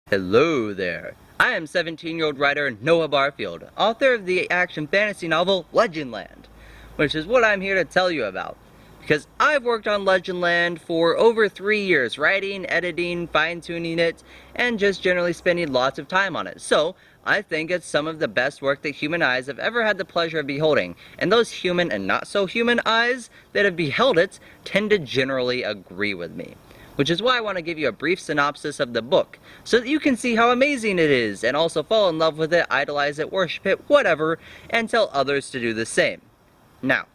Hello there. I am 17-year-old writer Noah Barfield, author of the action fantasy novel Legendland, which is what I'm here to tell you about. Because I've worked on Legendland for over 3 years, writing, editing, fine-tuning it, and just generally spending lots of time on it. So, I think it's some of the best work that human eyes have ever had the pleasure of beholding, and those human and not so human eyes that have beheld it tend to generally agree with me. Which is why I want to give you a brief synopsis of the book, so that you can see how amazing it is, and also fall in love with it, idolize it, worship it, whatever, and tell others to do the same. Now,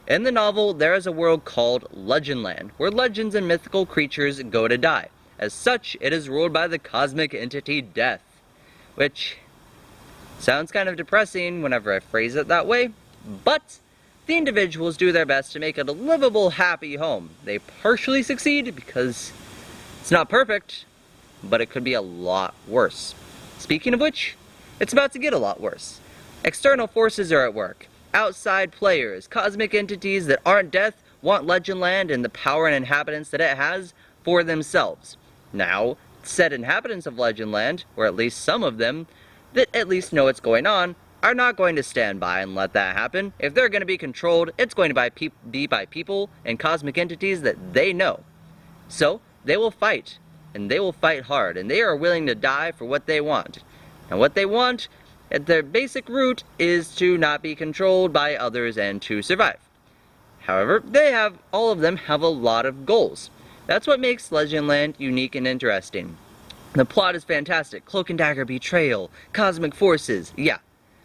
in the novel, there is a world called Legendland, where legends and mythical creatures go to die. As such, it is ruled by the cosmic entity Death, which sounds kind of depressing whenever I phrase it that way, but the individuals do their best to make it a livable, happy home. They partially succeed because it's not perfect, but it could be a lot worse. Speaking of which, it's about to get a lot worse. External forces are at work. Outside players, cosmic entities that aren't Death, want Legendland and the power and inhabitants that it has for themselves. Now, said inhabitants of Legendland, or at least some of them, that at least know what's going on, are not going to stand by and let that happen. If they're going to be controlled, it's going to be by people and cosmic entities that they know. So, they will fight, and they will fight hard, and they are willing to die for what they want. And what they want, at their basic root, is to not be controlled by others and to survive. However, all of them have a lot of goals. That's what makes Legendland unique and interesting. The plot is fantastic. Cloak and dagger betrayal, cosmic forces, yeah.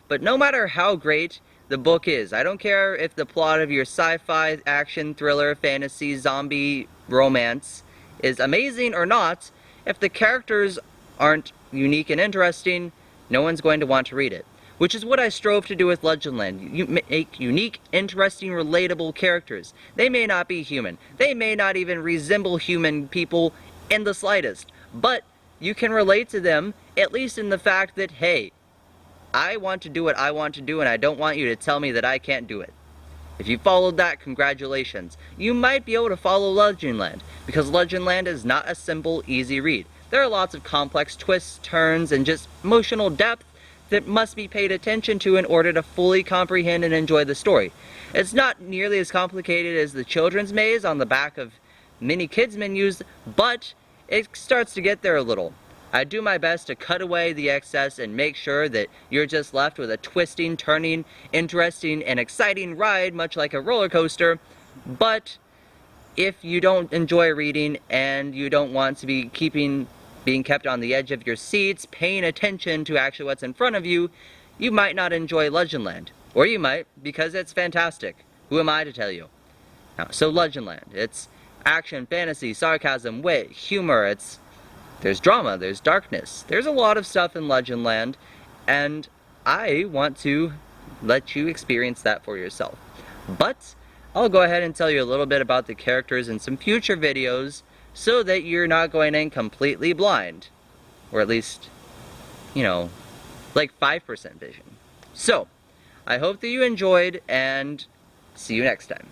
But no matter how great the book is, I don't care if the plot of your sci-fi, action, thriller, fantasy, zombie, romance is amazing or not, if the characters aren't unique and interesting, no one's going to want to read it. Which is what I strove to do with Legendland. You make unique, interesting, relatable characters. They may not be human. They may not even resemble human people in the slightest. But you can relate to them, at least in the fact that, hey, I want to do what I want to do, and I don't want you to tell me that I can't do it. If you followed that, congratulations. You might be able to follow Legendland, because Legendland is not a simple, easy read. There are lots of complex twists, turns, and just emotional depth that must be paid attention to in order to fully comprehend and enjoy the story. It's not nearly as complicated as the children's maze on the back of many kids' menus, but it starts to get there a little. I do my best to cut away the excess and make sure that you're just left with a twisting, turning, interesting, and exciting ride, much like a roller coaster. But if you don't enjoy reading and you don't want to be being kept on the edge of your seats, paying attention to actually what's in front of you, you might not enjoy Legendland. Or you might, because it's fantastic. Who am I to tell you? So Legendland, it's action, fantasy, sarcasm, wit, humor, there's drama, there's darkness, there's a lot of stuff in Legendland, and I want to let you experience that for yourself. But I'll go ahead and tell you a little bit about the characters in some future videos so that you're not going in completely blind. Or at least, like 5% vision. So, I hope that you enjoyed, and see you next time.